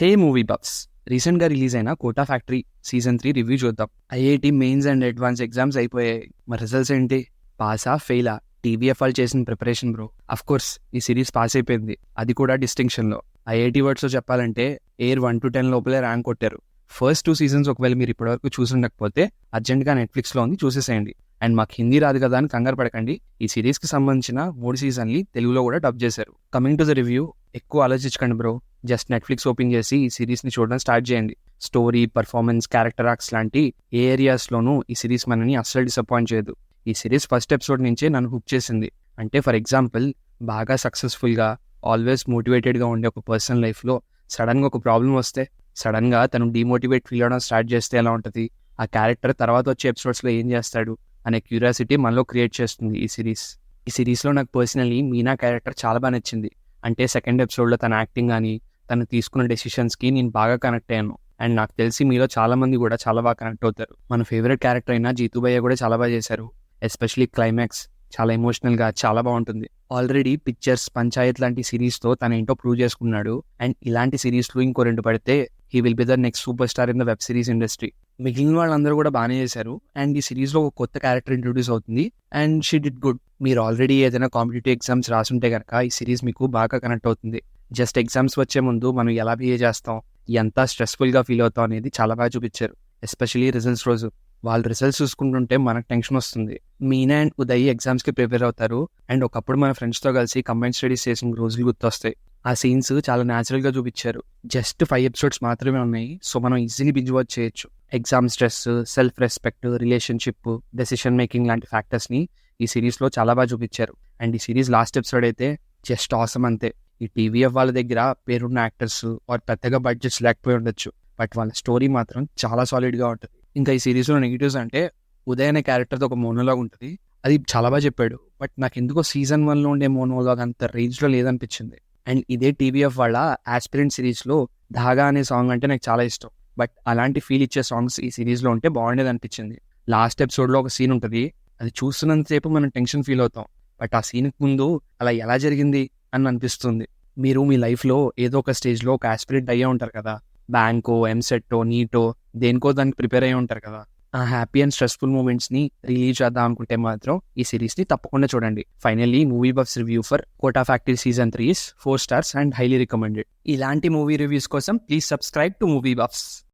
హే movie buffs, రీసెంట్గా release అయిన quota factory season 3 review చూద్దాం. IIT mains and advance exams అయిపోయాయి. మరి రిజల్ట్స్ ఏంటి? పాసా ఫెయిలా? టీవీఎఫ్ వాళ్ళు చేసిన ప్రిపరేషన్ బ్రో. అఫ్ కోర్స్ ఈ సిరీస్ పాస్ అయిపోయింది, అది కూడా డిస్టింక్షన్లో. ఐఐటి వర్డ్స్లో చెప్పాలంటే ఎయిర్ 1 to 10 లోపలే ర్యాంక్ కొట్టారు. ఫస్ట్ 2 seasons ఒకవేళ మీరు ఇప్పటివరకు చూసుండకపోతే అర్జెంట్గా నెట్ఫ్లిక్స్లో ఉంది, చూసేసేయండి. అండ్ మాకు హిందీ రాదు కదా అని కంగారు పడకండి, ఈ సిరీస్కి సంబంధించిన 3 seasons తెలుగులో కూడా డబ్ చేశారు. కమింగ్ టు ద రివ్యూ, ఎక్కువ ఆలోచించకండి బ్రో. జస్ట్ నెట్ఫ్లిక్స్ ఓపెన్ చేసి ఈ సిరీస్ని చూడడం స్టార్ట్ చేయండి. స్టోరీ, పర్ఫార్మెన్స్, క్యారెక్టర్ ఆర్క్స్ లాంటి ఏ ఏరియాస్లోనూ ఈ సిరీస్ మనని అస్సలు డిసప్పాయింట్ చేయదు. ఈ సిరీస్ ఫస్ట్ ఎపిసోడ్ నుంచే నన్ను హుక్ చేసింది. అంటే ఫర్ ఎగ్జాంపుల్, బాగా సక్సెస్ఫుల్గా, ఆల్వేస్ మోటివేటెడ్గా ఉండే ఒక పర్సన్ లైఫ్లో సడన్గా ఒక ప్రాబ్లం వస్తే, సడన్గా తను డిమోటివేట్ ఫీల్ అవడం స్టార్ట్ చేస్తే ఎలా ఉంటుంది, ఆ క్యారెక్టర్ తర్వాత వచ్చే ఎపిసోడ్స్లో ఏం చేస్తాడు అనే క్యూరియాసిటీ మనలో క్రియేట్ చేస్తుంది ఈ సిరీస్. ఈ సిరీస్లో నాకు పర్సనలీ మీనా క్యారెక్టర్ చాలా బాగా నచ్చింది. అంటే సెకండ్ ఎపిసోడ్లో తన యాక్టింగ్ కానీ తను తీసుకున్న డెసిషన్స్కి నేను బాగా కనెక్ట్ అయ్యాను. అండ్ నాకు తెలిసి మీలో చాలా మంది కూడా చాలా బాగా కనెక్ట్ అవుతారు. మన ఫేవరెట్ క్యారెక్టర్ అయిన జీతూ భయ్య కూడా చాలా బాగా చేశారు. ఎస్పెషలీ క్లైమాక్స్ చాలా ఎమోషనల్గా చాలా బాగుంటుంది. ఆల్రెడీ పిక్చర్స్, పంచాయత్ లాంటి సిరీస్తో తన ఏంటో ప్రూవ్ చేసుకున్నాడు. అండ్ ఇలాంటి సిరీస్లో ఇంకో 2 పడితే he will be the next super star in the web series industry. మిగిలిన వాళ్ళందరూ కూడా బాగానే చేశారు. అండ్ ఈ సిరీస్లో ఒక కొత్త క్యారెక్టర్ ఇంట్రొడ్యూస్ అవుతుంది అండ్ షీ డిడ్ గుడ్. మీరు ఆల్రెడీ ఏదైనా కాంపిటేటివ్ ఎగ్జామ్స్ రాసుంటే కనుక ఈ సిరీస్ మీకు బాగా కనెక్ట్ అవుతుంది. జస్ట్ ఎగ్జామ్స్ వచ్చే ముందు మనం ఎలా బిహేవ్ చేస్తాం, ఎంత స్ట్రెస్ఫుల్గా ఫీల్ అవుతాం అనేది చాలా బాగా చూపించారు. ఎస్పెషలీ రిజల్ట్స్ రోజు వాళ్ళు రిజల్ట్స్ చూసుకుంటుంటే మనకు టెన్షన్ వస్తుంది. మీనా అండ్ ఉదయ్ ఎగ్జామ్స్కి ప్రిపేర్ అవుతారు. అండ్ ఒకప్పుడు మన ఫ్రెండ్స్తో కలిసి కంబైన్ స్టడీస్ చేసిన రోజులు గుర్తొస్తాయి. ఆ సీన్స్ చాలా న్యాచురల్గా చూపించారు. జస్ట్ 5 episodes మాత్రమే ఉన్నాయి, సో మనం ఈజీలీ బింజ్ వాచ్ చేయొచ్చు. Exam stress, self respect, relationship, decision making లాంటి ఫ్యాక్టర్స్ని ఈ సిరీస్లో చాలా బాగా చూపించారు. అండ్ ఈ సిరీస్ లాస్ట్ ఎపిసోడ్ అయితే జస్ట్ ఆసమ్ అంతే. ఈ టీవీఎఫ్ వాళ్ళ దగ్గర పేరున్న యాక్టర్స్ వారు పెద్దగా బడ్జెట్స్ లేకపోయి ఉండొచ్చు, బట్ వాళ్ళ స్టోరీ మాత్రం చాలా సాలిడ్గా ఉంటుంది. ఇంకా ఈ సిరీస్లో నెగిటివ్స్ అంటే ఉదయ్ అనే క్యారెక్టర్తో ఒక మోనోలాగ్ ఉంటుంది, అది చాలా బాగా చెప్పాడు. బట్ నాకు ఎందుకో సీజన్ 1లో ఉండే మోనోలాగ్ అంత రేంజ్లో లేదనిపించింది. అండ్ ఇదే టీవీఎఫ్ వాళ్ళ ఆస్పిరెంట్ సిరీస్లో ధాగా అనే సాంగ్ అంటే నాకు చాలా ఇష్టం. బట్ అలాంటి ఫీల్ ఇచ్చే సాంగ్స్ ఈ సిరీస్లో ఉంటే బాగుండేది అనిపించింది. లాస్ట్ ఎపిసోడ్లో ఒక సీన్ ఉంటుంది, అది చూస్తున్నంతసేపు మనం టెన్షన్ ఫీల్ అవుతాం, బట్ ఆ సీన్కి ముందు అలా ఎలా జరిగింది అని అనిపిస్తుంది. మీరు మీ లైఫ్లో ఏదో ఒక స్టేజ్లో ఒక ఆస్పిరెంట్ అయ్యే ఉంటారు కదా, బ్యాంకో, ఎంసెట్టో, నీటో, దేనికో దానికి ప్రిపేర్ అయ్యి ఉంటారు కదా. ఆ హ్యాపీ అండ్ స్ట్రెస్ఫుల్ మూమెంట్స్ని రిలీజ్ చేద్దాం అనుకుంటే మాత్రం ఈ సిరీస్ని తప్పకుండా చూడండి. Finally movie buffs review for Kota factory season 3 is 4 stars and highly recommended. ఇలాంటి మూవీ రివ్యూస్ కోసం please subscribe to movie buffs.